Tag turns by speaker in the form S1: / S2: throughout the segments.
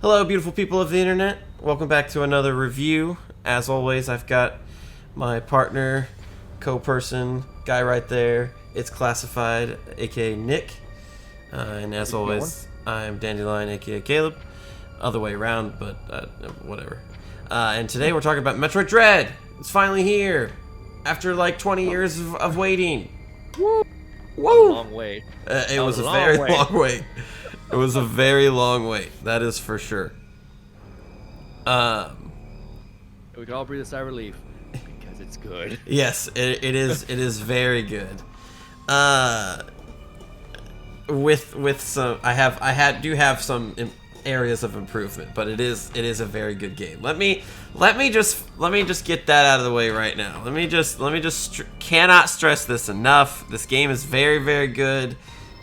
S1: Hello, beautiful people of the internet. Welcome back to another review. As always, I've got my partner, co-person, guy right there. It's Classified, aka Nick. And as always, I'm Dandelion, aka Caleb. Other way around, but whatever. And today we're talking about Metroid Dread. It's finally here. After like 20 years of waiting.
S2: Woo!
S1: Woo!
S2: Long wait.
S1: It was a very long wait. It was a very long wait. That is for sure.
S2: We can all breathe a sigh of relief because it's good.
S1: Yes, it is. It is very good. With some, do have some areas of improvement, but it is a very good game. Let me just get that out of the way right now. Cannot stress this enough. This game is very, very good.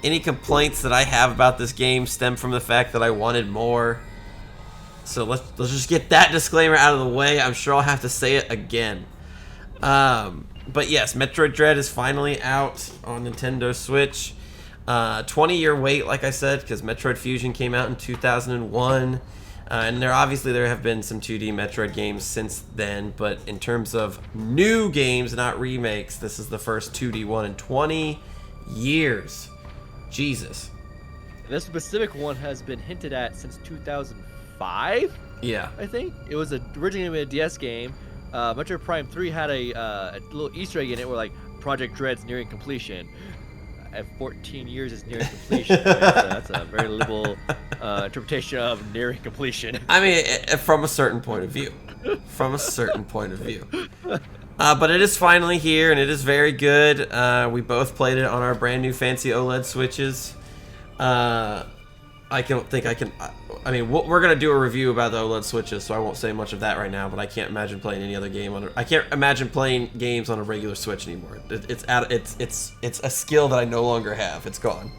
S1: Any complaints that I have about this game stem from the fact that I wanted more. So let's just get that disclaimer out of the way. I'm sure I'll have to say it again. But yes, Metroid Dread is finally out on Nintendo Switch. 20-year wait, like I said, because Metroid Fusion came out in 2001. And there have been some 2D Metroid games since then, but in terms of new games, not remakes, this is the first 2D one in 20 years. Jesus.
S2: This specific one has been hinted at since 2005.
S1: Yeah.
S2: I think it was originally a DS game. Metroid Prime 3 had a little Easter egg in it where like Project Dread's nearing completion. At 14 years is nearing completion. That's a very liberal interpretation of nearing completion.
S1: I mean, from a certain point of view. From a certain point of view. But it is finally here, and it is very good. We both played it on our brand new fancy OLED Switches. I don't think I can... I mean, we're going to do a review about the OLED Switches, so I won't say much of that right now, but I can't imagine playing any other game on it. I can't imagine playing games on a regular Switch anymore. It's a skill that I no longer have. It's gone.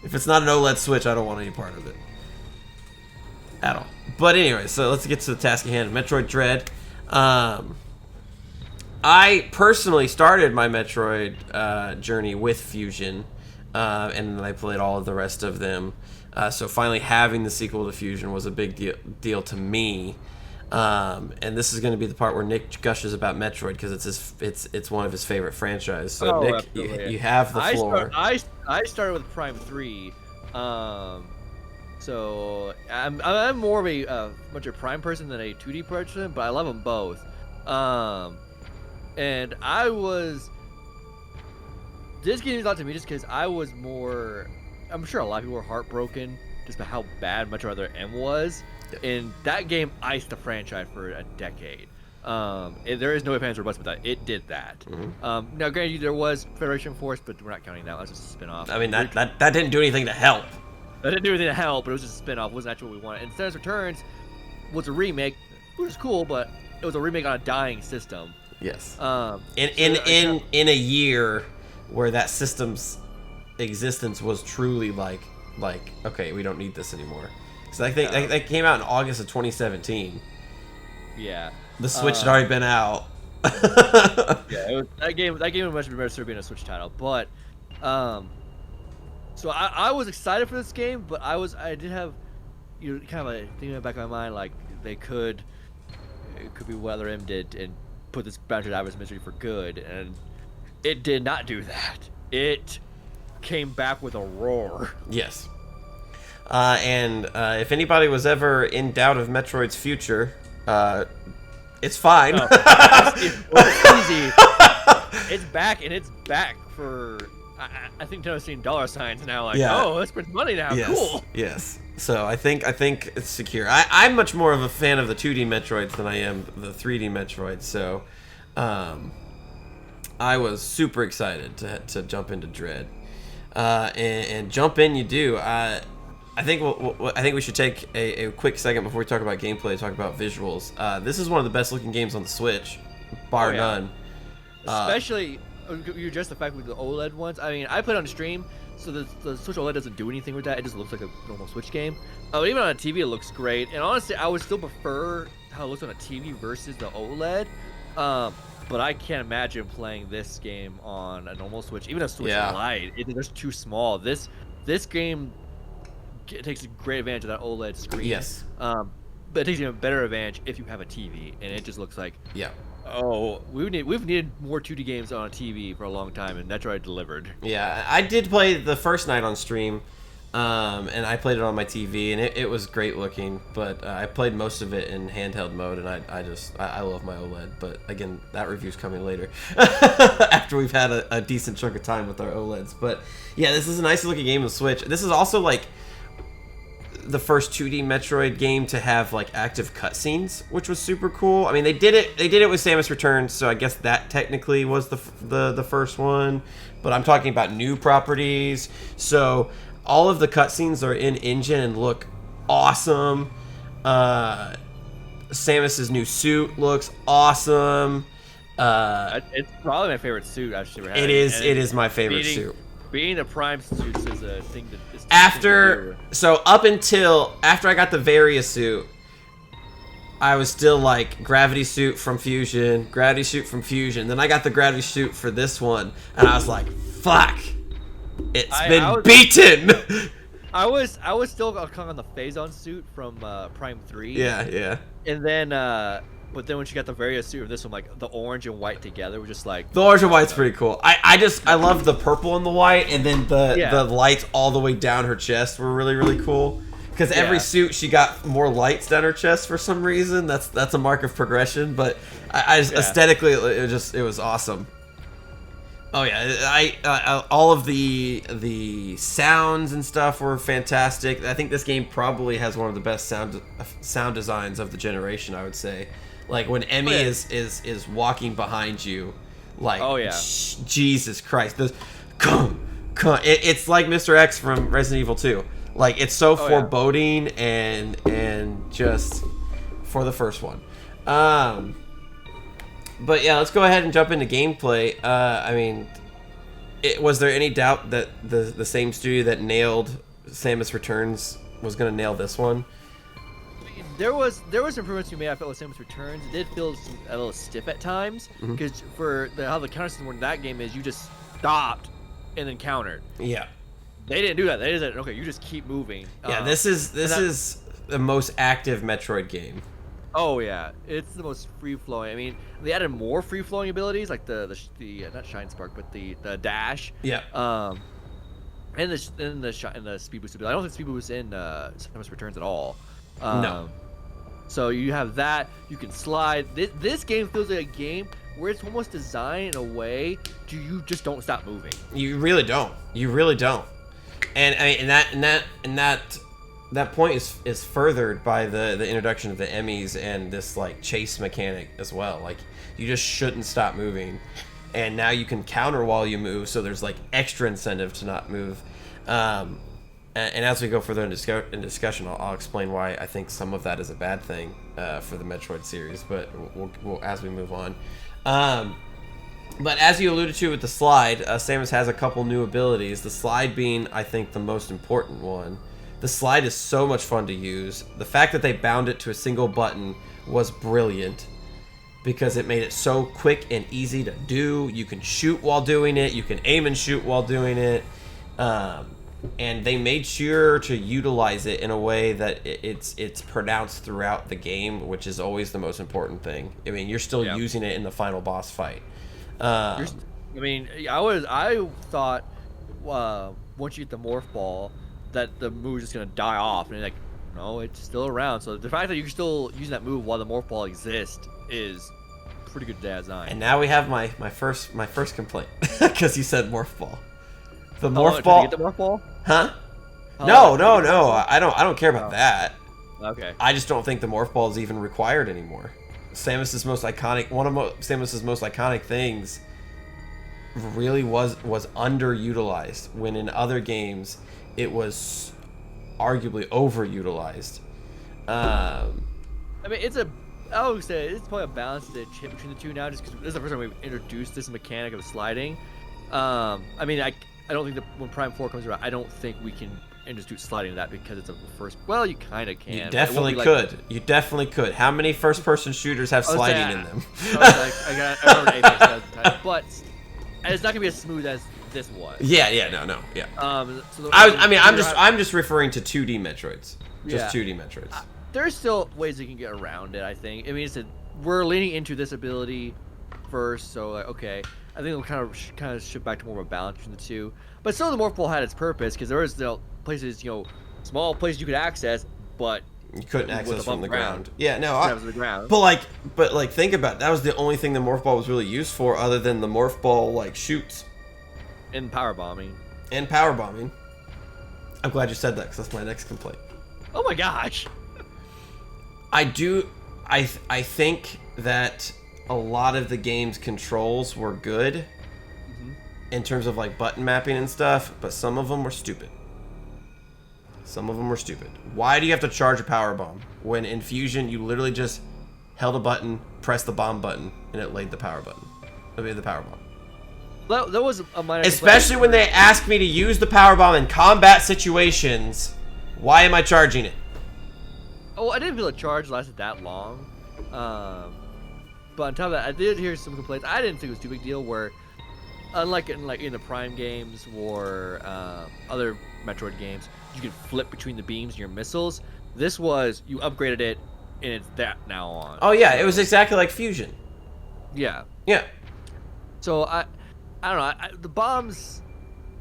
S1: If it's not an OLED Switch, I don't want any part of it. At all. But anyway, so let's get to the task at hand. Metroid Dread. I personally started my Metroid journey with Fusion, and then I played all of the rest of them. So finally having the sequel to Fusion was a big deal to me. And this is going to be the part where Nick gushes about Metroid because it's one of his favorite franchises. So Nick, you have the floor.
S2: I started with Prime 3. So I'm more of a Metroid Prime person than a 2D person, but I love them both. And this game means a lot to me just because I'm sure a lot of people were heartbroken just about how bad Metroid Other M was. Yeah. And that game iced the franchise for a decade. There is no ifs, ands, or buts with that. It did that. Mm-hmm. Now, granted, there was Federation Force, but we're not counting that. That's just a spin-off.
S1: I mean, that didn't do anything to help.
S2: That didn't do anything to help, but it was just a spin-off. It wasn't actually what we wanted. And Samus Returns was a remake, which is cool, but it was a remake on a dying system.
S1: Yes. In a year where that system's existence was truly like okay, we don't need this anymore. So I think that came out in August of 2017.
S2: Yeah.
S1: The Switch had already been out.
S2: Yeah, that game would much be better served being a Switch title, but so I was excited for this game, but I did have kind of a thing in the back of my mind like it could be what Other M did and put this Metroid out of its misery for good, and it did not do that. It came back with a roar.
S1: Yes. And if anybody was ever in doubt of Metroid's future, it's fine.
S2: No, it's easy. It's back, and it's back for... I think Nintendo's seeing dollar signs now, like, yeah. Oh, let's spend money now.
S1: Yes.
S2: Cool.
S1: Yes. So I think it's secure. I'm much more of a fan of the 2D Metroids than I am the 3D Metroids. So, I was super excited to jump into Dread, and jump in. You do. I think we should take a quick second before we talk about gameplay. Talk about visuals. This is one of the best looking games on the Switch, bar none.
S2: Especially. You address the fact with the OLED ones. I mean, I played on stream, so the Switch OLED doesn't do anything with that. It just looks like a normal Switch game. Even on a TV, it looks great. And honestly, I would still prefer how it looks on a TV versus the OLED. But I can't imagine playing this game on a normal Switch, even a Switch Lite. It's too small. This game it takes great advantage of that OLED screen.
S1: Yes.
S2: But it takes even better advantage if you have a TV, and it just looks like,
S1: yeah.
S2: oh, we've needed more 2D games on a TV for a long time, and Metroid delivered.
S1: Yeah, I did play the first night on stream, and I played it on my TV, and it was great looking. But I played most of it in handheld mode, and I love my OLED. But again, that review's coming later after we've had a decent chunk of time with our OLEDs. But yeah, this is a nice looking game on Switch. This is also like the first 2D Metroid game to have like active cutscenes, which was super cool. I mean, they did it with Samus Returns, so I guess that technically was the first one. But I'm talking about new properties. So all of the cutscenes are in engine and look awesome. Samus's new suit looks awesome.
S2: It's probably my favorite suit I've ever had.
S1: It is my favorite suit.
S2: Being a Prime suit is a thing that is
S1: up until after I got the Varia suit, I was still like gravity suit from Fusion. Then I got the gravity suit for this one, and I was like, fuck, it's been beaten.
S2: I was still on the Phazon suit from Prime 3.
S1: Yeah.
S2: And then but then when she got the various suit of this one, like the orange and white together, was just like
S1: the orange and white's pretty cool. I love the purple and the white, and then the lights all the way down her chest were really cool. Because every suit she got more lights down her chest for some reason. That's a mark of progression. But aesthetically, it was awesome. Oh yeah, all of the sounds and stuff were fantastic. I think this game probably has one of the best sound designs of the generation, I would say. Like when Emmy is walking behind you, like Jesus Christ, this it's like Mr. X from Resident Evil 2. Like it's so foreboding and just for the first one. But yeah, let's go ahead and jump into gameplay. I mean, was there any doubt that the same studio that nailed Samus Returns was going to nail this one?
S2: There was improvements you made. I felt with Samus Returns. It did feel a little stiff at times because for how the counter system in that game is, you just stopped and then countered.
S1: Yeah,
S2: they didn't do that. They just said, okay, you just keep moving.
S1: Yeah, this is the most active Metroid game.
S2: Oh yeah, it's the most free flowing. I mean, they added more free flowing abilities like the not Shine Spark, but the dash.
S1: Yeah.
S2: And the speed boost ability. I don't think speed boost in Samus Returns at all.
S1: No.
S2: So you have that. You can slide. This game feels like a game where it's almost designed in a way you just don't stop moving.
S1: You really don't. And I mean, that point is furthered by the introduction of the Emmys and this like chase mechanic as well. Like you just shouldn't stop moving, and now you can counter while you move. So there's like extra incentive to not move. And as we go further in discussion, I'll explain why I think some of that is a bad thing for the Metroid series. But we'll as we move on. But as you alluded to with the slide, Samus has a couple new abilities. The slide being, I think, the most important one. The slide is so much fun to use. The fact that they bound it to a single button was brilliant because it made it so quick and easy to do. You can shoot while doing it. You can aim and shoot while doing it. And they made sure to utilize it in a way that it's pronounced throughout the game, which is always the most important thing. I mean, you're still using it in the final boss fight.
S2: I thought once you get the morph ball that the move is just gonna die off, and like, no, it's still around. So the fact that you're still using that move while the morph ball exists is pretty good design.
S1: And now we have my first complaint because you said morph ball. The morph ball.
S2: Get the morph ball?
S1: Huh? No. I don't care about that.
S2: Okay.
S1: I just don't think the morph ball is even required anymore. Samus's most iconic, Samus's most iconic things, really was underutilized. When in other games, it was arguably overutilized. I
S2: mean, I would say it's probably a balanced hit between the two now, just because this is the first time we've introduced this mechanic of sliding. I mean, I don't think that when Prime 4 comes around, I don't think we can introduce sliding to that because it's a first. Well, you kind of can.
S1: You definitely could. You definitely could. How many first-person shooters have sliding in them?
S2: I remember Apex at the time, but it's not gonna be as smooth as this was.
S1: Yeah, no, yeah.
S2: So
S1: I'm just referring to 2D Metroids. Just 2D Metroids.
S2: There's still ways you can get around it, I think. I mean, we're leaning into this ability first, so like, okay. I think we'll kind of shift back to more of a balance between the two. But still, the morph ball had its purpose because there was places, small places you could access, but
S1: you couldn't access from the ground. Yeah, no,
S2: that was the ground.
S1: But like, think about it. That was the only thing the morph ball was really used for, other than the morph ball like shoots
S2: And power bombing.
S1: I'm glad you said that because that's my next complaint.
S2: Oh my gosh.
S1: I think that a lot of the game's controls were good in terms of like button mapping and stuff, but some of them were stupid. Why do you have to charge a power bomb when in Fusion you literally just held a button, pressed the bomb button, and it laid the power button? It made the power bomb.
S2: That was a minor.
S1: Especially when they ask me to use the power bomb in combat situations. Why am I charging it?
S2: Oh, I didn't feel a charge lasted that long. But on top of that, I did hear some complaints. I didn't think it was too big deal. Where, unlike in the Prime games or other Metroid games, you can flip between the beams and your missiles. This was you upgraded it, and it's that now on.
S1: Oh yeah, it was exactly like Fusion.
S2: Yeah.
S1: Yeah.
S2: So I don't know. The bombs,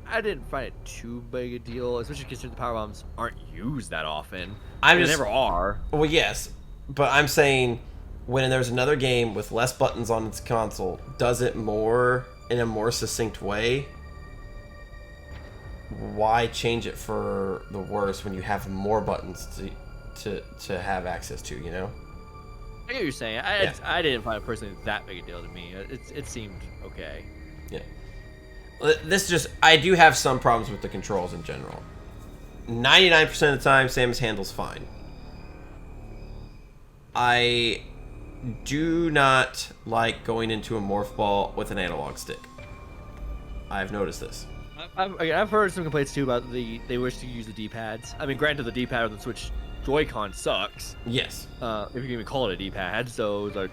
S2: I didn't find it too big a deal, especially considering the power bombs aren't used that often. They never are.
S1: Well, yes, but I'm saying when there's another game with less buttons on its console, does it more in a more succinct way? Why change it for the worse when you have more buttons to have access to? You know.
S2: I get what you're saying. I didn't find it personally that big a deal to me. It seemed okay.
S1: Yeah. I do have some problems with the controls in general. 99% of the time, Samus handles fine. I do not like going into a morph ball with an analog stick. I've noticed this.
S2: I've heard some complaints too about they wish to use the D-pads. I mean, granted, the D-pad on the Switch Joy-Con sucks.
S1: Yes.
S2: If you can even call it a D-pad, so it's like.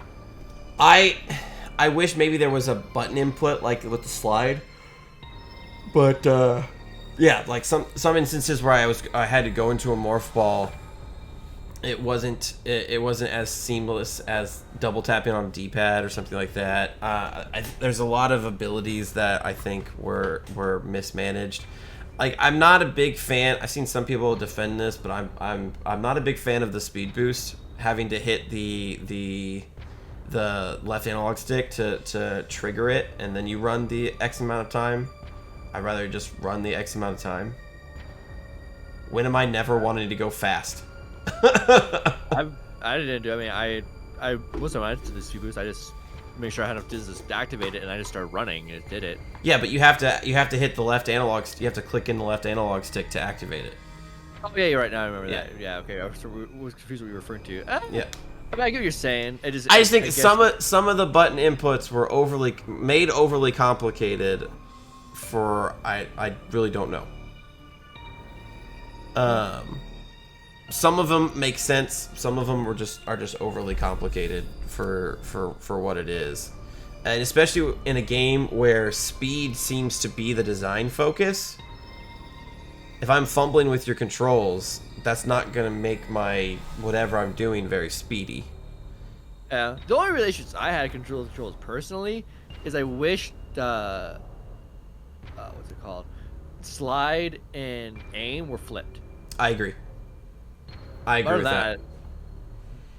S1: I wish maybe there was a button input like with the slide, but yeah, like some instances where I had to go into a morph ball, it wasn't as seamless as double tapping on a D-pad or something like that. There's a lot of abilities that I think were mismanaged. Like, I'm not a big fan. I've seen some people defend this, but I'm not a big fan of the speed boost, having to hit the left analog stick to trigger it, and then you run the X amount of time. I'd rather just run the X amount of time. When am I never wanting to go fast?
S2: I didn't do. I mean, I wasn't when I did the speed boost. I just made sure I had enough distance to activate it, and I just started running, and it did it.
S1: Yeah, but you have to hit the left analog. You have to click in the left analog stick to activate it.
S2: Oh yeah, you're right. Now I remember that. Yeah, okay. I was confused what you were referring to.
S1: Yeah.
S2: I mean, I get what you're saying. I just
S1: think some of the button inputs were overly complicated. I really don't know. Some of them make sense. Some of them are just overly complicated for what it is, and especially in a game where speed seems to be the design focus. If I'm fumbling with your controls, that's not gonna make my whatever I'm doing very speedy.
S2: Yeah. The only relations I had controls personally is I wish what's it called? Slide and aim were flipped.
S1: I agree. I agree with that.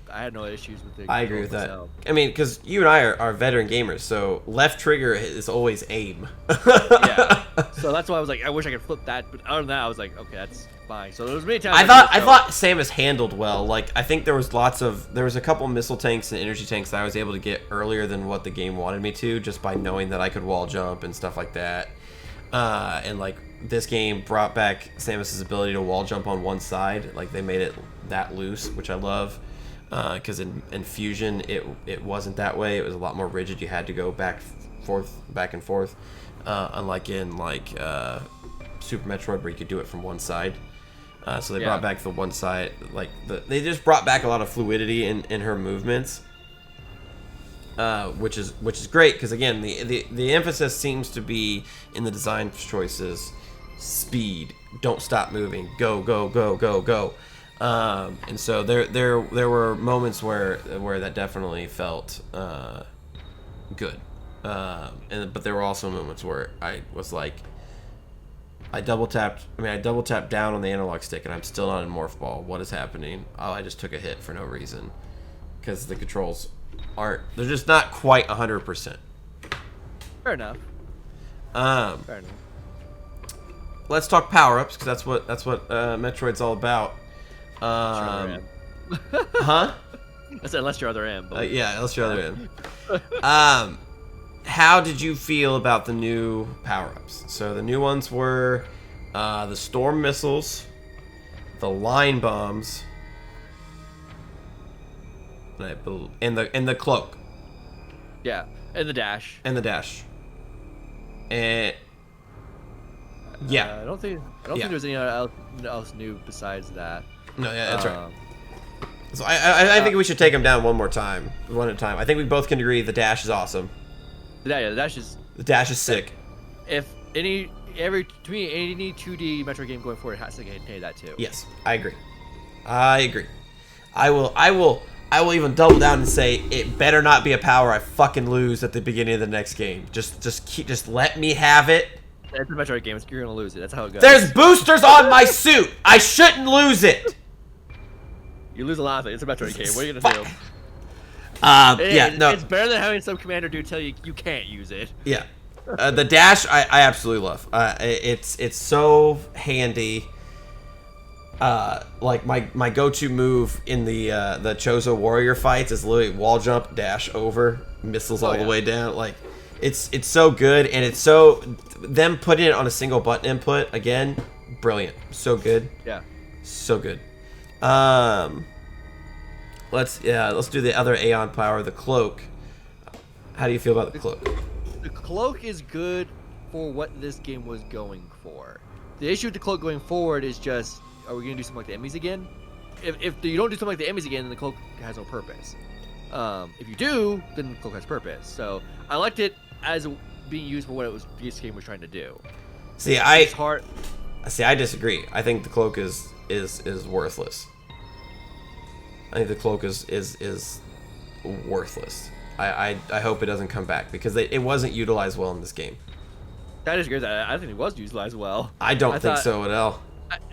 S2: I had no issues with it.
S1: I agree with that. I mean, because you and I are veteran gamers, so left trigger is always aim.
S2: Yeah. So that's why I was like, I wish I could flip that. But other than that, I was like, okay, that's fine. So there was many times.
S1: I thought Samus handled well. Like, I think there was a couple missile tanks and energy tanks that I was able to get earlier than what the game wanted me to, just by knowing that I could wall jump and stuff like that. And like this game brought back Samus's ability to wall jump on one side. Like, they made it that loose, which I love. Because in Fusion it wasn't that way. It was a lot more rigid. You had to go back and forth. Unlike in Super Metroid, where you could do it from one side. So they brought back the one side. They just brought back a lot of fluidity in her movements. which is great because again the emphasis seems to be in the design choices, speed, don't stop moving, go go go go go, and so there were moments where that definitely felt good, but there were also moments where I was like, I double tapped down on the analog stick and I'm still not in morph ball. What is happening? Oh, I just took a hit for no reason because the controls they're just not quite 100%.
S2: Fair enough. Fair enough.
S1: Let's talk power-ups because that's what Metroid's all about. Huh?
S2: I said unless your other M.
S1: Yeah, unless your other M. How did you feel about the new power-ups? So the new ones were the storm missiles, the line bombs, and the cloak.
S2: Yeah, and the dash.
S1: And yeah.
S2: I don't think there's any else new besides that.
S1: No, yeah, that's right. So I think we should take them down one at a time. I think we both can agree the dash is awesome.
S2: Yeah, the dash is
S1: sick.
S2: If any 2D Metroid game going forward has to contain that too.
S1: Yes, I agree. I will even double down and say it better not be a power I fucking lose at the beginning of the next game. Just let me have it.
S2: It's a Metroid game. You're gonna lose it. That's how it goes.
S1: There's boosters on my suit. I shouldn't lose it.
S2: You lose a lot of it. It's a Metroid game. What are you gonna do?
S1: No.
S2: It's better than having some commander dude tell you can't use it.
S1: Yeah. The dash I absolutely love. It's so handy. Like my go-to move in the Chozo warrior fights is literally wall jump, dash over, missiles all the way down. Like it's so good, and it's so them putting it on a single button input again, brilliant. So good.
S2: Yeah.
S1: So good. Let's do the other Aeon power, the cloak. How do you feel about the cloak?
S2: The cloak is good for what this game was going for. The issue with the cloak going forward is just, are we gonna do something like the Emmys again? If you don't do something like the Emmys again, then the cloak has no purpose. If you do, then the cloak has purpose. So I liked it as being used for what this game was trying to do.
S1: I disagree. I think the cloak is worthless. I think the cloak is worthless. I hope it doesn't come back because it wasn't utilized well in this game.
S2: I disagree with that. I think it was utilized well.
S1: I don't think so at all.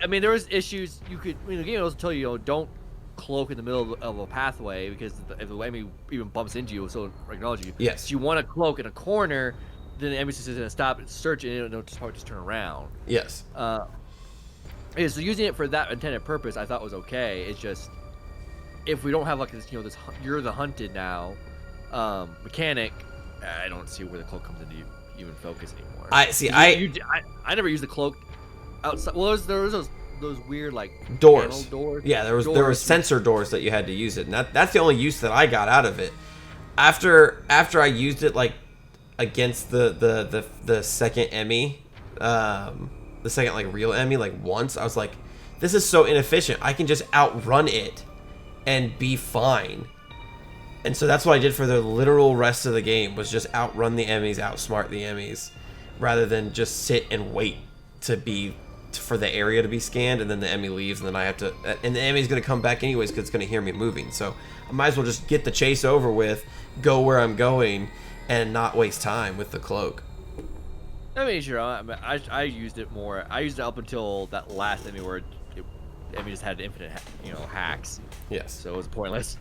S2: I mean, there was issues. The game also tell you, don't cloak in the middle of a pathway because if the enemy even bumps into you, so acknowledge you.
S1: Yes.
S2: So you want to cloak in a corner, then the enemy is going to stop and search, and it'll just turn around.
S1: Yes.
S2: So using it for that intended purpose, I thought was okay. It's just if we don't have like this, this you're the hunted now mechanic, I don't see where the cloak comes into even focus anymore. I never used the cloak outside. Well, there was those weird like
S1: doors.
S2: Yeah,
S1: there was sensor doors that you had to use it, and that's the only use that I got out of it. After I used it like against the second Emmy, the second like real Emmy, like once, I was like, this is so inefficient. I can just outrun it and be fine. And so that's what I did for the literal rest of the game, was just outrun the Emmys, outsmart the Emmys, rather than just sit and wait for the area to be scanned, and then the Emmy leaves, and then I have to, and the Emmy's gonna come back anyways because it's gonna hear me moving. So I might as well just get the chase over with, go where I'm going, and not waste time with the cloak.
S2: I mean, sure. I used it more. I used it up until that last Emmy where Emmy just had infinite, hacks.
S1: Yes.
S2: So it was pointless.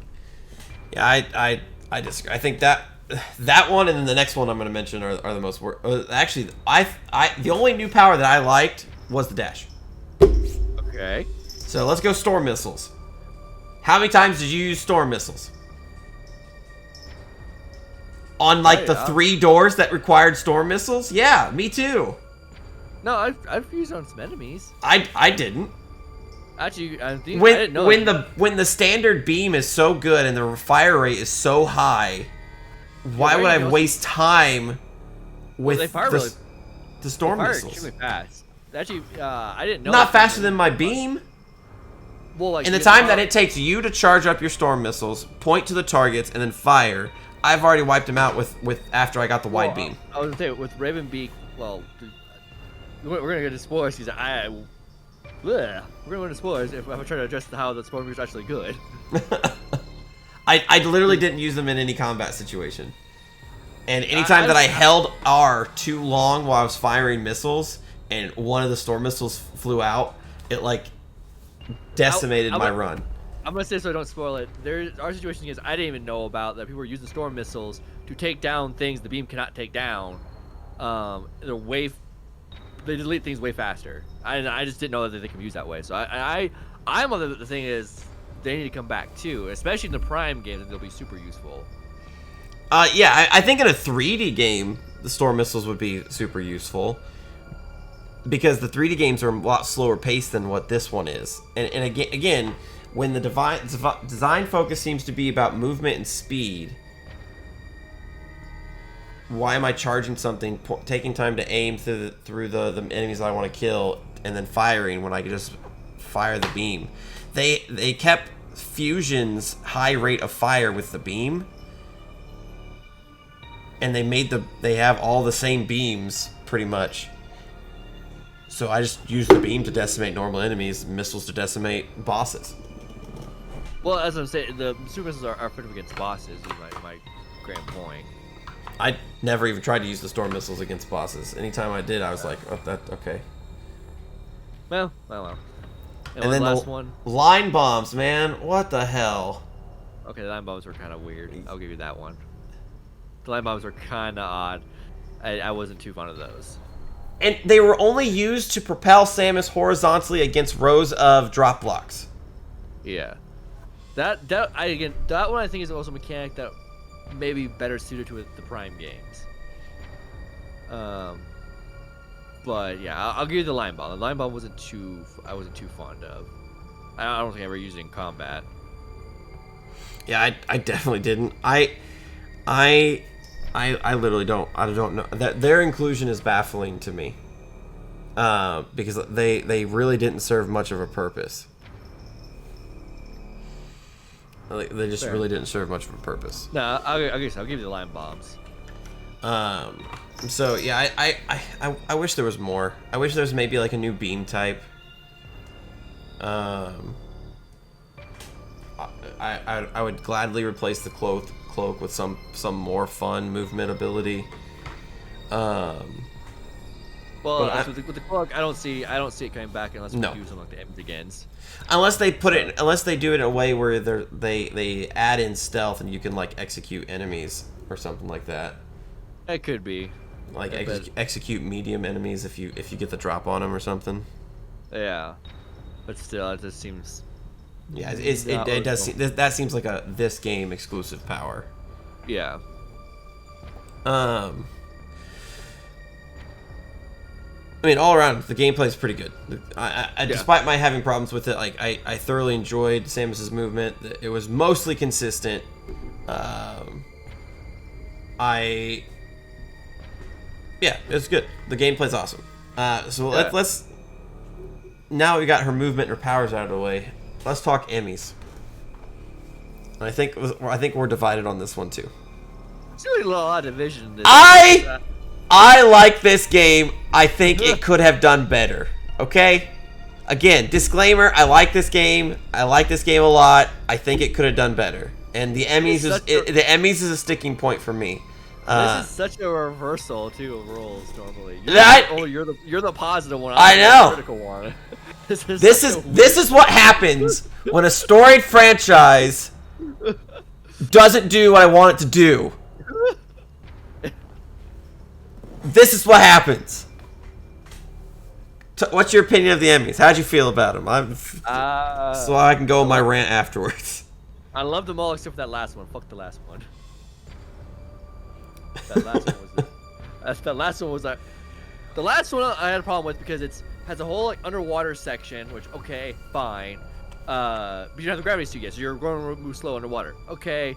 S1: Yeah, I disagree. I think that one and then the next one I'm going to mention are the most actually, the only new power that I liked was the dash.
S2: Okay.
S1: So let's go storm missiles. How many times did you use storm missiles? On like the 3 doors that required storm missiles? Yeah, me too.
S2: No, I've used it on some enemies.
S1: I didn't.
S2: Actually, I didn't know.
S1: When the standard beam is so good and the fire rate is so high, why would I waste time with the storm missiles?
S2: Extremely fast. Actually, I didn't know.
S1: Not faster than my beam.
S2: Well, like
S1: in the time that it takes you to charge up your storm missiles, point to the targets, and then fire, I've already wiped him out with after I got the wide beam.
S2: I was gonna say with Ravenbeak. Well, we're gonna get into spoilers because we're gonna go into spoilers if I try to address how the spoiler is actually good.
S1: I literally didn't use them in any combat situation. And anytime that I held R too long while I was firing missiles, and one of the storm missiles flew out, it like decimated my run. I'm
S2: gonna say so I don't spoil it. Our situation is I didn't even know about that people were using storm missiles to take down things the beam cannot take down. They delete things way faster. I just didn't know that they could be used that way. So I'm on the thing is they need to come back too, especially in the Prime games, and they'll be super useful.
S1: Yeah, I think in a 3D game, the storm missiles would be super useful. Because the 3D games are a lot slower paced than what this one is. And again, when the design focus seems to be about movement and speed, why am I charging something, taking time to aim through the enemies I want to kill, and then firing when I can just fire the beam? They kept Fusion's high rate of fire with the beam, and they have all the same beams pretty much. So I just use the beam to decimate normal enemies, missiles to decimate bosses.
S2: Well, as I'm saying, the super missiles are effective against bosses. Is my grand point.
S1: I never even tried to use the storm missiles against bosses. Anytime I did, I was like, "Oh, that okay."
S2: Well.
S1: And then
S2: the last one,
S1: line bombs, man. What the hell?
S2: Okay, the line bombs were kind of weird. I'll give you that one. The line bombs were kind of odd. I wasn't too fond of those.
S1: And they were only used to propel Samus horizontally against rows of drop blocks.
S2: Yeah. That one I think is also a mechanic that may be better suited to the Prime games. But yeah, I'll give you the line bomb. The line bomb I wasn't too fond of. I don't think I ever used it in combat.
S1: Yeah, I definitely didn't. I literally don't. I don't know. That their inclusion is baffling to me. Because they really didn't serve much of a purpose. They just really didn't serve much of a purpose.
S2: No, I'll give you the line bombs.
S1: So yeah, I wish there was more. I wish there was maybe like a new beam type. I would gladly replace the cloak with some more fun movement ability.
S2: Well, with the cloak, I don't see it coming back unless we do something like the empty gains.
S1: Unless they do it in a way where they add in stealth and you can like execute enemies or something like that.
S2: It could be.
S1: Like execute medium enemies if you get the drop on them or something.
S2: Yeah, but still, it just seems.
S1: Yeah, it does. That seems like a this game exclusive power.
S2: Yeah.
S1: I mean, all around, the gameplay is pretty good. Despite my having problems with it, like I thoroughly enjoyed Samus's movement. It was mostly consistent. Yeah, it's good. The gameplay's awesome. Let's now we got her movement and her powers out of the way. Let's talk Emmys. And I think we're divided on this one too.
S2: It's really a lot of division.
S1: I like this game. I think it could have done better. Okay? Again, disclaimer, I like this game. I like this game a lot. I think it could have done better. And the Emmys is a sticking point for me.
S2: This is such a reversal too of roles normally. You're the positive one.
S1: I know.
S2: The critical one.
S1: This is what happens when a storied franchise doesn't do what I want it to do. This is what happens. What's your opinion of the Emmys? How'd you feel about them? So I can go on my rant afterwards.
S2: I loved them all except for that last one. Fuck the last one. The last one I had a problem with because it has a whole like underwater section, which okay, fine. But you don't have the gravity suit yet, so you're going to move slow underwater. Okay,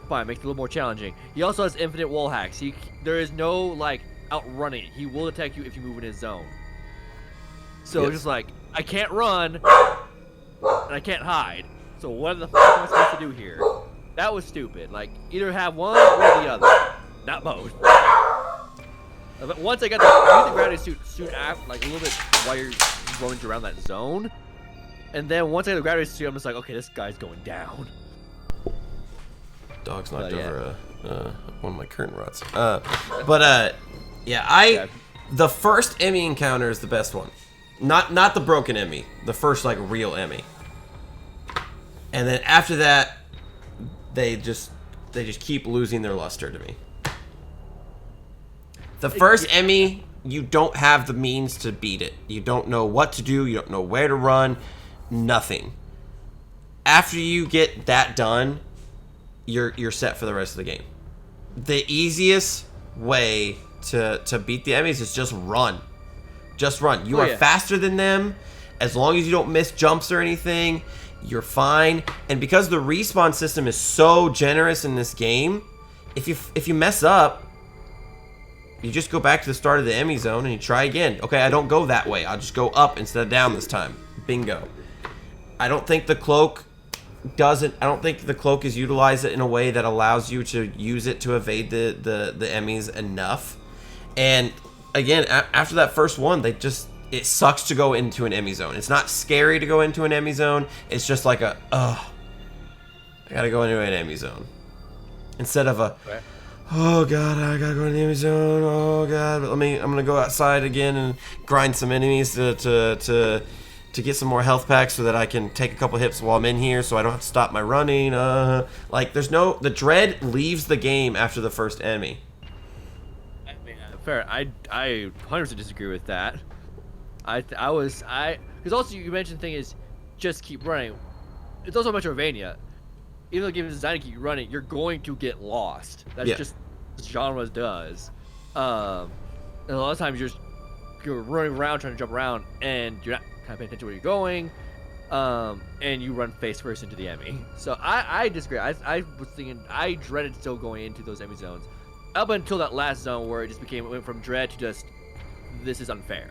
S2: fine, makes it a little more challenging. He also has infinite wall hacks. There is no like outrunning. He will attack you if you move in his zone. So it's just like I can't run and I can't hide. So what the fuck am I supposed to do here? That was stupid. Like, either have one or the other, not both. But once I got the gravity suit soon after, like a little bit while you're going around that zone, and then once I got the gravity suit, I'm just like, okay, this guy's going down.
S1: Dog's knocked
S2: yeah.
S1: over one of my curtain rods. Yeah, the first Emmy encounter is the best one. Not the broken Emmy, the first like real Emmy. And then after that, they just keep losing their luster to me. The first Emmy, you don't have the means to beat it. You don't know what to do. You don't know where to run. Nothing. After you get that done, you're set for the rest of the game. The easiest way to beat the Emmys is just run. Just run. You are faster than them. As long as you don't miss jumps or anything, you're fine. And because the respawn system is so generous in this game, if you mess up, you just go back to the start of the Emmy zone and you try again. Okay, I don't go that way. I'll just go up instead of down this time. Bingo. I don't think the cloak is utilized in a way that allows you to use it to evade the Emmys enough. And again, after that first one, it sucks to go into an Emmy zone. It's not scary to go into an Emmy zone. It's just like I gotta go into an Emmy zone. Instead of oh god, I gotta go to the Emmy zone. Oh god, but I'm gonna go outside again and grind some enemies to get some more health packs so that I can take a couple hits while I'm in here, so I don't have to stop my running. The dread leaves the game after the first Emmy.
S2: Fair. I 100% disagree with that. Because also you mentioned the thing is just keep running. It's also Metrovania. Even though the game is designed to keep you running, you're going to get lost. That's just what genre does. And a lot of times you're running around trying to jump around and you're not kind of paying attention to where you're going. And you run face first into the Emmy. So I disagree. I was thinking I dreaded still going into those Emmy zones up until that last zone where it went from dread to just this is unfair.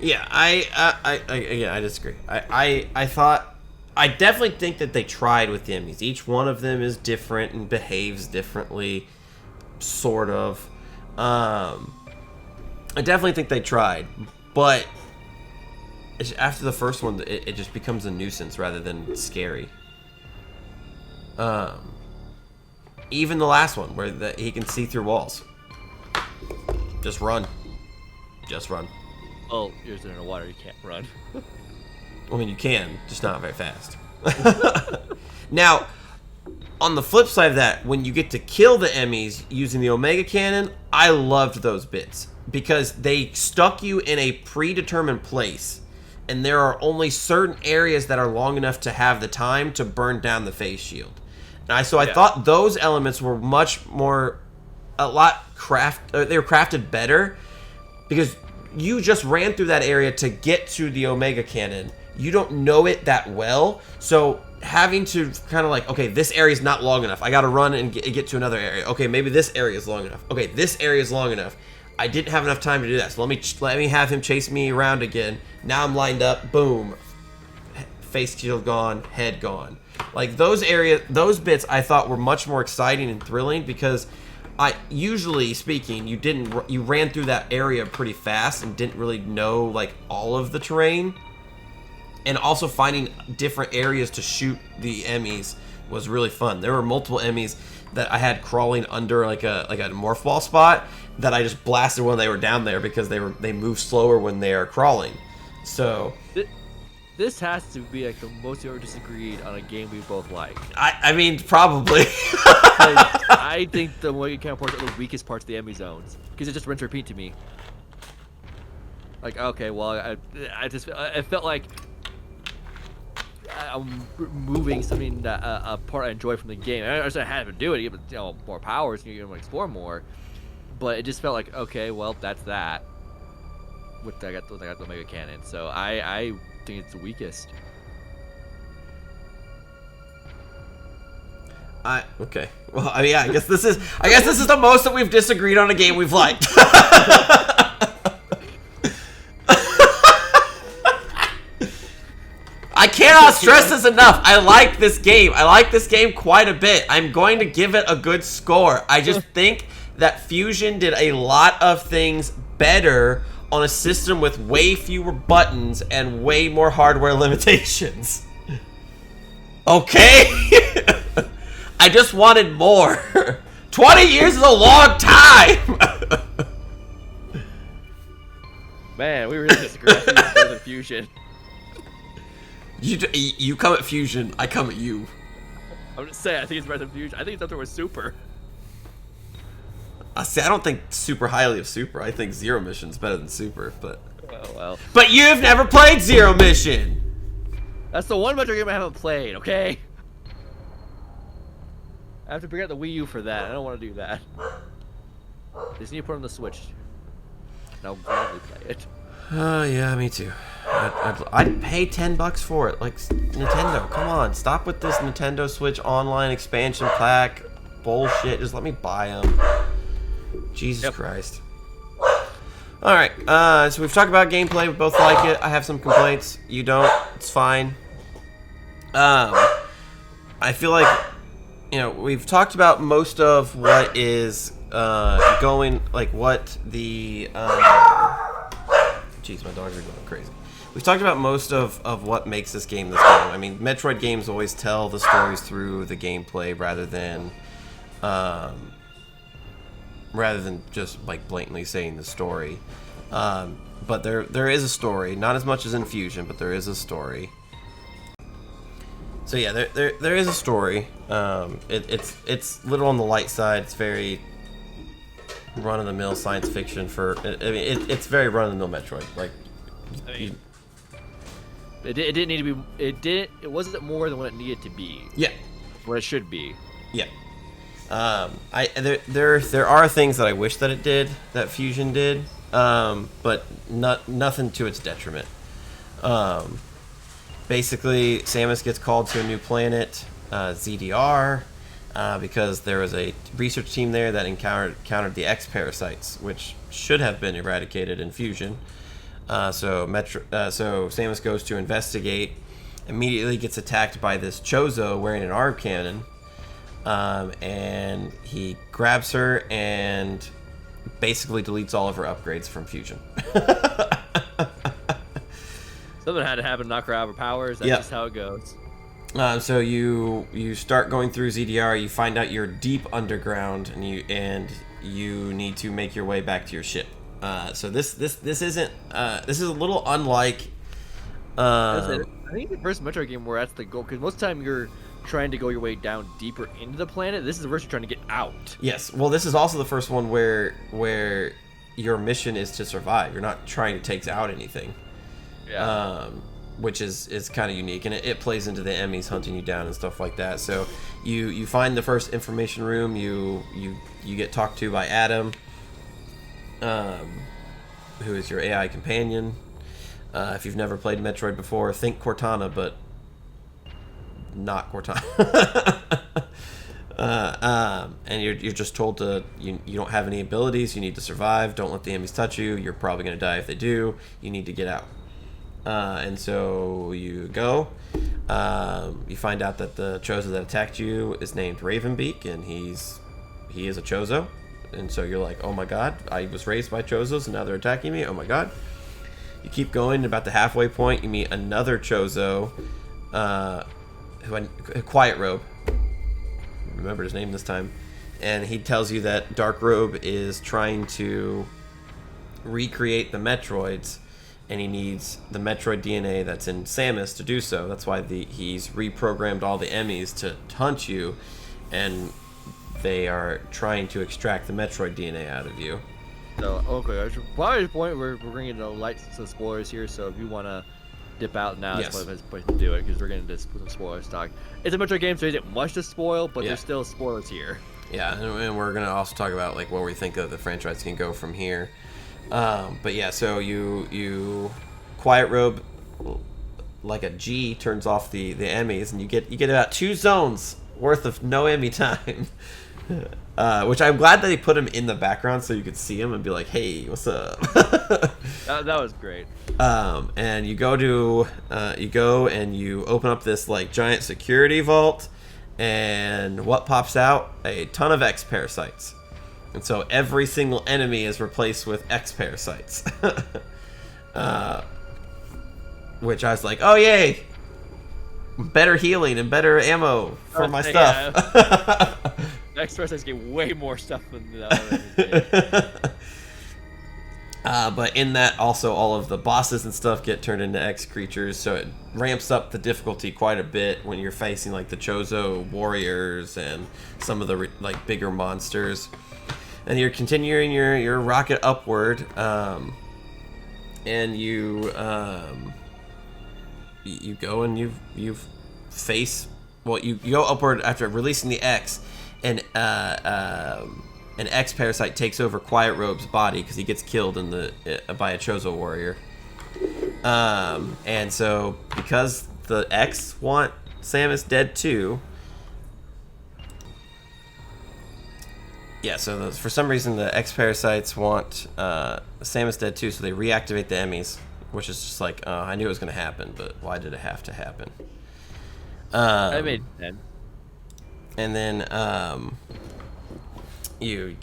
S1: Yeah, I disagree. I definitely think that they tried with the Emmys. Each one of them is different and behaves differently, sort of. I definitely think they tried, but after the first one, it just becomes a nuisance rather than scary. Even the last one, where he can see through walls. Just run. Just run.
S2: Oh, you're in the water, you can't run.
S1: I mean, you can, just not very fast. Now, on the flip side of that, when you get to kill the Emmys using the Omega Cannon, I loved those bits. Because they stuck you in a predetermined place. And there are only certain areas that are long enough to have the time to burn down the face shield. I thought those elements were they were crafted better, because you just ran through that area to get to the Omega Cannon. You don't know it that well, so having to kind of like, okay, this area is not long enough. I got to run and get to another area. Okay, maybe this area is long enough. Okay, this area is long enough. I didn't have enough time to do that, so let me have him chase me around again. Now I'm lined up. Boom, face shield gone, head gone. Like those bits I thought were much more exciting and thrilling, because usually speaking, you ran through that area pretty fast and didn't really know like all of the terrain. And also finding different areas to shoot the Emmys was really fun. There were multiple Emmys that I had crawling under like a morph ball spot that I just blasted when they were down there, because they move slower when they are crawling. So
S2: this has to be like the most we ever disagreed on a game we both like.
S1: I mean, probably.
S2: I think the Omega Cannon ports are the weakest parts of the Emmy zones, because it just rinse repeat to me. Like, okay, well, I felt like I'm removing something that a part I enjoy from the game. I understand I had to do it, you get more powers, and you can explore more. But it just felt like, okay, well, that's that. I got the Omega Cannon, so I think it's the weakest.
S1: Okay. Well, I mean, yeah, I guess this is the most that we've disagreed on a game we've liked. I cannot stress this enough. I like this game. I like this game quite a bit. I'm going to give it a good score. I just think that Fusion did a lot of things better on a system with way fewer buttons and way more hardware limitations. Okay? I just wanted more. 20 years is a long time.
S2: Man, we really disagree. I think it's better than Fusion.
S1: You come at Fusion, I come at you.
S2: I'm just saying, I think it's better than Fusion. I think it's up there with Super.
S1: See, I don't think super highly of Super. I think Zero Mission's better than Super, but...
S2: Oh, well.
S1: But you've never played Zero Mission!
S2: That's the one Metro game I haven't played, okay? I have to figure out the Wii U for that. I don't want to do that. Just need to put on the Switch. And I'll gladly play it.
S1: Yeah, me too. I'd pay $10 for it. Like, Nintendo, come on. Stop with this Nintendo Switch online expansion pack bullshit. Just let me buy them. Jesus Christ. Alright, so we've talked about gameplay. We both like it. I have some complaints. You don't. It's fine. I feel like, you know, we've talked about most of what is going, like what the... Jeez, my dogs are going crazy. We've talked about most of what makes this game this game. I mean, Metroid games always tell the stories through the gameplay rather than just like blatantly saying the story. But there is a story, not as much as in Fusion, but there is a story. So yeah, there is a story. It's a little on the light side. It's very run-of-the-mill science fiction for. I mean, it's very run-of-the-mill Metroid. Like,
S2: I mean, it didn't need to be. It wasn't more than what it needed to be.
S1: Yeah.
S2: What it should be.
S1: Yeah. There are things that I wish that it did, that Fusion did, but nothing to its detriment. Basically, Samus gets called to a new planet, ZDR, because there was a research team there that encountered the X parasites, which should have been eradicated in Fusion. So Samus goes to investigate, immediately gets attacked by this Chozo wearing an arm cannon, and he grabs her and basically deletes all of her upgrades from Fusion.
S2: Something had to happen to knock her out of her powers. That's just how it goes.
S1: So you start going through ZDR. You find out you're deep underground, and you need to make your way back to your ship. So this isn't this is a little unlike.
S2: I think the first Metroid game where that's the goal, because most of the time you're trying to go your way down deeper into the planet. This is the first you're trying to get out.
S1: Yes. Well, this is also the first one where your mission is to survive. You're not trying to take out anything.
S2: Yeah.
S1: Which is kind of unique, and it plays into the enemies hunting you down and stuff like that. So you find the first information room. You get talked to by Adam, who is your AI companion. If you've never played Metroid before, think Cortana, but not Cortana. And you're just told to you don't have any abilities. You need to survive. Don't let the enemies touch you. You're probably gonna die if they do. You need to get out. And so you go. You find out that the Chozo that attacked you is named Ravenbeak, and he is a Chozo. And so you're like, oh my god, I was raised by Chozos, and now they're attacking me. Oh my god. You keep going, and about the halfway point, you meet another Chozo, Quiet Robe. Remember his name this time. And he tells you that Dark Robe is trying to recreate the Metroids, and he needs the Metroid DNA that's in Samus to do so. That's why he's reprogrammed all the Emmys to hunt you, and they are trying to extract the Metroid DNA out of you.
S2: So, okay, I should probably the point we're bringing the light some spoilers here, so if you want to dip out now,
S1: yes,
S2: it's probably the best place to do it, because we're getting into some spoilers talk. It's a Metroid game, so there isn't much to spoil, but there's still spoilers here.
S1: Yeah, and we're going to also talk about like where we think that the franchise can go from here. But yeah, so you Quiet Robe, like a G, turns off the Emmys, and you get about 2 zones worth of no Emmy time. Which I'm glad that they put him in the background so you could see him and be like, hey, what's up?
S2: that was great.
S1: And you go and you open up this like giant security vault, and what pops out? A ton of X parasites. And so every single enemy is replaced with X parasites. Which I was like, oh yay! Better healing and better ammo for my stuff.
S2: Yeah. X parasites get way more stuff than the other enemies did.
S1: But in that, also all of the bosses and stuff get turned into X creatures, so it ramps up the difficulty quite a bit when you're facing like the Chozo warriors and some of the like bigger monsters. And you're continuing your rocket upward, and you go and you face, well, you go upward after releasing the X, and an X parasite takes over Quiet Robe's body because he gets killed by a Chozo warrior. And so because the X want Samus dead too. Yeah, so for some reason the X parasites want Samus dead too, so they reactivate the Emmys, which is just like, I knew it was going to happen, but why did it have to happen?
S2: I made sense.
S1: And then you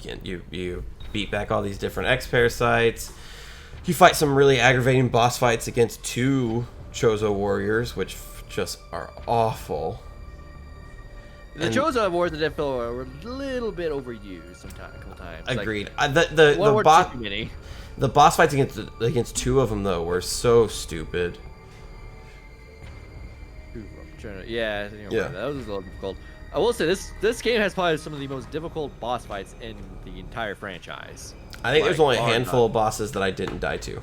S1: beat back all these different X parasites. You fight some really aggravating boss fights against 2 Chozo warriors, which just are awful.
S2: The Chozo Wars that I feel were a little bit overused sometimes. A couple times.
S1: Agreed.
S2: Like,
S1: The boss fights against 2 of them though were so stupid.
S2: Yeah, that was a little difficult. I will say this game has probably some of the most difficult boss fights in the entire franchise.
S1: I think there's only a handful of bosses that I didn't die to.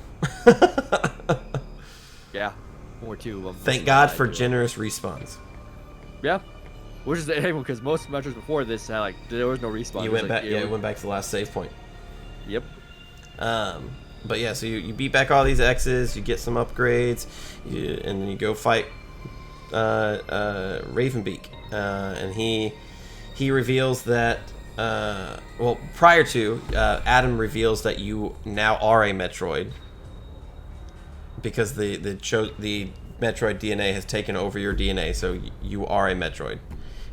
S2: Yeah, 1 or 2 of them.
S1: Thank God for generous respawns.
S2: Yeah. Which is because most Metros before this had there was no respawn.
S1: You went back. Yeah, it went back to the last save point.
S2: Yep.
S1: But yeah, so you beat back all these X's, you get some upgrades, and then you go fight Ravenbeak, and he reveals that prior to Adam reveals that you now are a Metroid because the Metroid DNA has taken over your DNA, so you are a Metroid.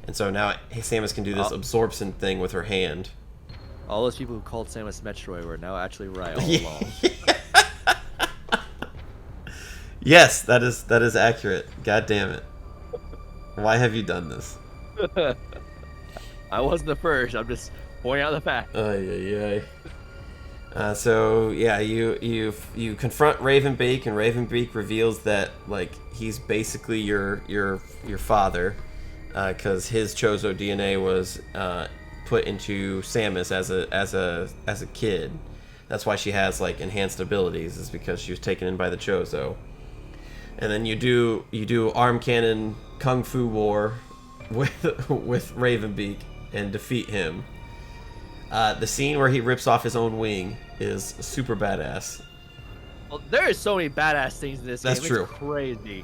S1: And so now Samus can do this absorption thing with her hand.
S2: All those people who called Samus Metroid were now actually right all along.
S1: Yes, that is accurate. God damn it. Why have you done this?
S2: I wasn't the first. I'm just pointing out the fact.
S1: So yeah, you confront Ravenbeak, and Ravenbeak reveals that he's basically your father, because his Chozo DNA was put into Samus as a kid. That's why she has enhanced abilities, is because she was taken in by the Chozo. And then you do arm cannon kung fu war with Ravenbeak and defeat him. The scene where he rips off his own wing is super badass.
S2: Well, there is so many badass things in this game.
S1: That's true.
S2: It's crazy.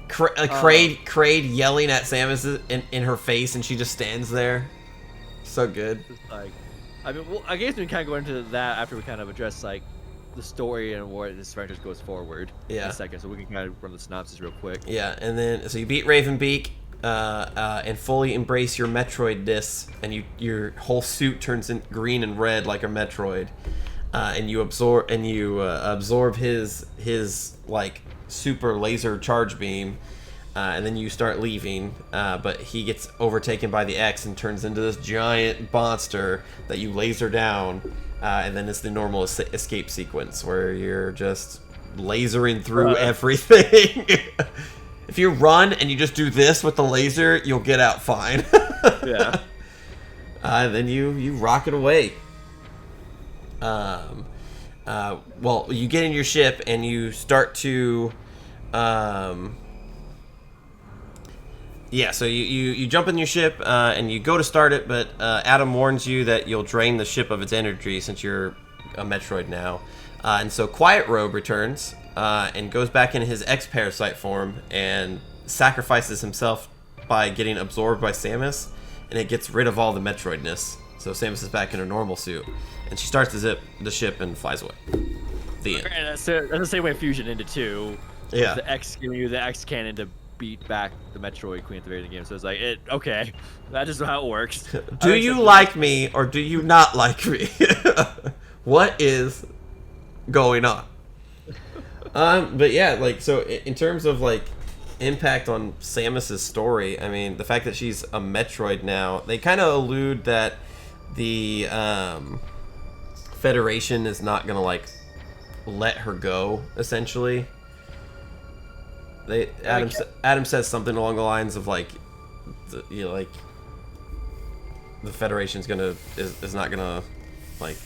S1: Kraid yelling at Samus in her face, and she just stands there. So good.
S2: I guess we can kind of go into that after we kind of address the story and where this franchise goes forward. In a second, so we can kind of run the synopsis real quick.
S1: Yeah, and then so you beat Ravenbeak. And fully embrace your Metroidness, and your whole suit turns in green and red like a Metroid, and you absorb his super laser charge beam, and then you start leaving, but he gets overtaken by the X and turns into this giant monster that you laser down, and then it's the normal escape sequence where you're just lasering through everything. If you run and you just do this with the laser, you'll get out fine.
S2: Yeah.
S1: Then you rocket away. Well, you get in your ship and you start to... so you jump in your ship and you go to start it, but Adam warns you that you'll drain the ship of its energy since you're a Metroid now. And so Quiet Robe returns and goes back into his X-Parasite form and sacrifices himself by getting absorbed by Samus, and it gets rid of all the Metroidness. So Samus is back in her normal suit, and she starts to zip the ship and flies away. The end.
S2: And that's the same way Fusion ended too.
S1: Yeah.
S2: The X giving you the X cannon to beat back the Metroid Queen at the very end of the game. So it's like, okay, that's just how it works.
S1: Do you like me or do you not like me? What is going on? But yeah, like, so in terms of like impact on Samus's story, I mean, the fact that she's a Metroid now, they kind of allude that the Federation is not gonna like let her go. Essentially, Adam says something along the lines of like, like the Federation's is not gonna like.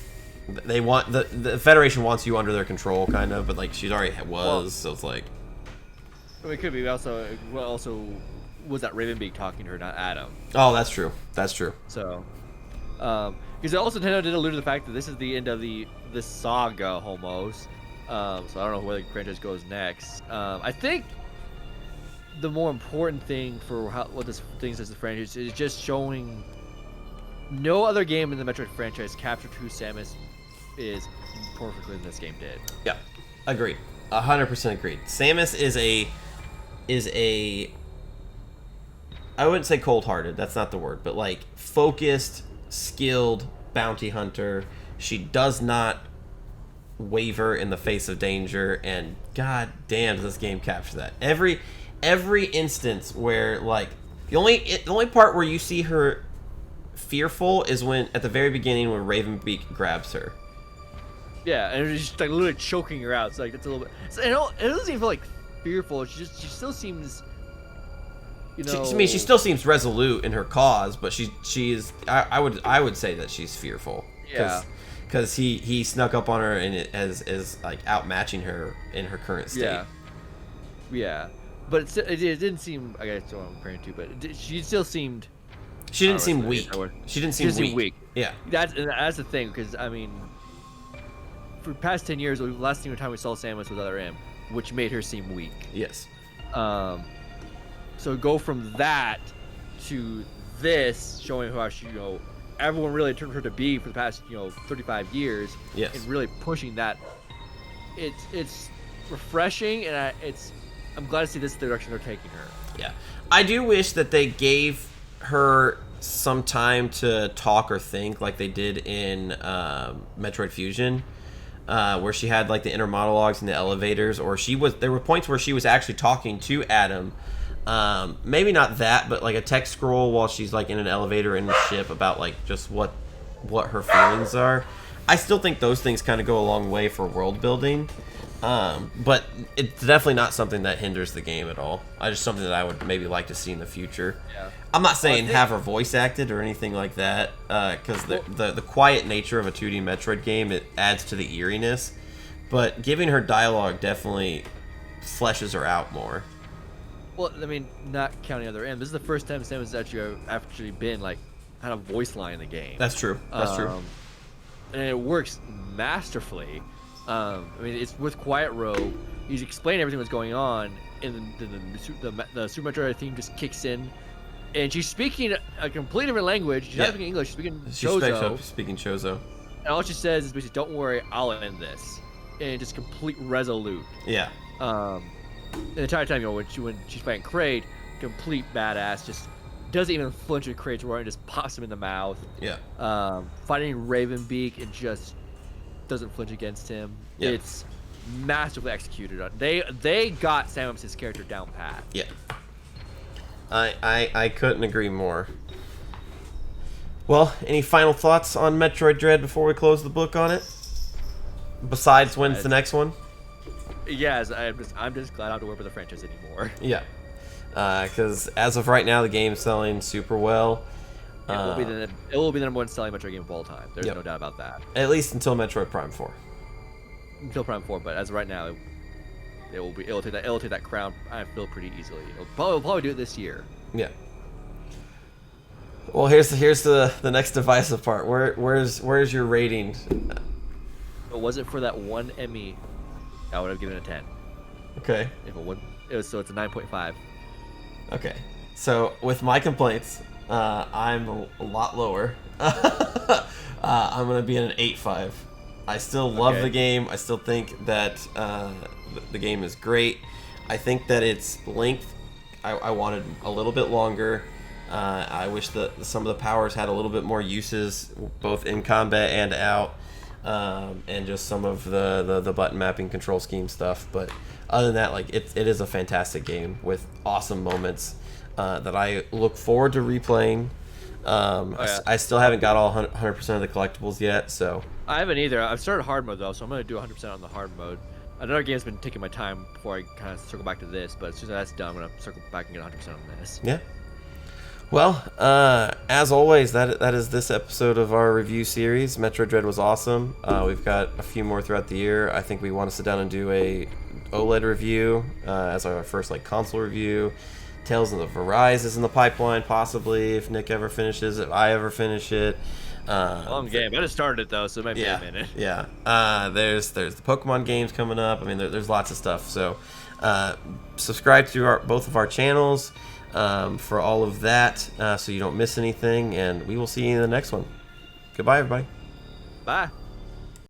S1: They want the Federation wants you under their control, kind of, but like she's already was, so it's like.
S2: It could be also was that Ravenbeak talking to her, not Adam.
S1: Oh, that's true. That's true.
S2: So, because also Nintendo did allude to the fact that this is the end of this saga almost. So I don't know where the franchise goes next. I think the more important thing for what this thing says the franchise is just showing no other game in the Metroid franchise captured who Samus is perfectly than this game did.
S1: Yeah, agreed. 100% agreed. Samus is a I wouldn't say cold-hearted, that's not the word, but like focused, skilled bounty hunter. She does not waver in the face of danger, and god damn does this game capture that. Every instance where like the only part where you see her fearful is when at the very beginning when Ravenbeak grabs her.
S2: Yeah, and it's just like literally choking her out. It's like it's a little bit. It doesn't even feel like fearful. She still seems, you know.
S1: I mean, she still seems resolute in her cause, but she's. I would say that she's fearful.
S2: Yeah.
S1: Because he snuck up on her and as like outmatching her in her current state.
S2: Yeah. Yeah, but it didn't seem. I guess what I'm comparing to, but she still seemed.
S1: She didn't seem weak. She didn't seem weak. Yeah.
S2: That's the thing, because I mean, for the past 10 years, the last time we saw Samus was Other M, which made her seem weak.
S1: Yes.
S2: So go from that to this, showing how she, everyone really turned her to be for the past, 35 years.
S1: Yes.
S2: And really pushing that. It's refreshing, and I'm glad to see this direction they're taking her.
S1: Yeah. I do wish that they gave her some time to talk or think like they did in Metroid Fusion, where she had like the inner monologues in the elevators, or there were points where she was actually talking to Adam. Maybe not that, but like a text scroll while she's like in an elevator in the ship about like just what her feelings are. I still think those things kind of go a long way for world building. But it's definitely not something that hinders the game at all. Just something that I would maybe like to see in the future.
S2: Yeah.
S1: I'm not saying have her voice acted or anything like that, because the quiet nature of a 2D Metroid game, it adds to the eeriness. But giving her dialogue definitely fleshes her out more.
S2: Well, I mean, not counting Other M, this is the first time Samus has actually been like had a voice line in the game.
S1: That's true. That's true.
S2: And it works masterfully. I mean, it's with Quiet Row. He's explaining everything that's going on, and the Super Metroid theme just kicks in, and she's speaking a completely different language. She's not speaking English. She's speaking Chozo.
S1: Speaking Chozo.
S2: And all she says is basically, "Don't worry, I'll end this," and just complete resolute.
S1: Yeah.
S2: The entire time, when she's fighting Kraid, complete badass, just doesn't even flinch at Kraid's roar and just pops him in the mouth.
S1: Yeah.
S2: Fighting Ravenbeak and just doesn't flinch against him.
S1: Yeah.
S2: It's masterfully executed. They got Samus's character down pat.
S1: Yeah. I couldn't agree more. Well, any final thoughts on Metroid Dread before we close the book on it? Besides, when's the next one?
S2: Yes, I'm just glad I don't have to work with the franchise anymore.
S1: Yeah. Because as of right now, the game's selling super well.
S2: It will be the number one selling Metroid game of all time. There's no doubt about that.
S1: At least until Metroid Prime 4.
S2: Until Prime 4, but as of right now, it'll take that crown. I feel pretty easily. It'll probably do it this year.
S1: Yeah. Well, here's the next divisive part. Where's your rating?
S2: But was it for that one Emmy, I would have given it a 10.
S1: Okay.
S2: If it would, so it's a 9.5.
S1: Okay. So with my complaints, I'm a lot lower. I'm gonna be at an 8.5. I still love
S2: Okay.
S1: the game. I still think that the game is great. I think that its length, I wanted a little bit longer. I wish that some of the powers had a little bit more uses, both in combat and out, and just some of the button mapping control scheme stuff. But other than that, like it is a fantastic game with awesome moments that I look forward to replaying.
S2: Yeah.
S1: I still haven't got all 100% of the collectibles yet, so
S2: I haven't either. I've started hard mode though, so I'm gonna do 100% on the hard mode. Another game's been taking my time before I kind of circle back to this, but as soon as that's done, I'm gonna circle back and get 100% on this.
S1: yeah. Well, as always, that is this episode of our review series. Metroid Dread was awesome. We've got a few more throughout the year. I think we want to sit down and do a OLED review as our first like console review. Tales of the Arise is in the pipeline, possibly if Nick ever finishes it, if I ever finish it.
S2: Long game. I just started it though, so it might be a minute.
S1: Yeah. There's the Pokemon games coming up. I mean, there's lots of stuff. So, subscribe to both of our channels for all of that, so you don't miss anything. And we will see you in the next one. Goodbye, everybody.
S2: Bye.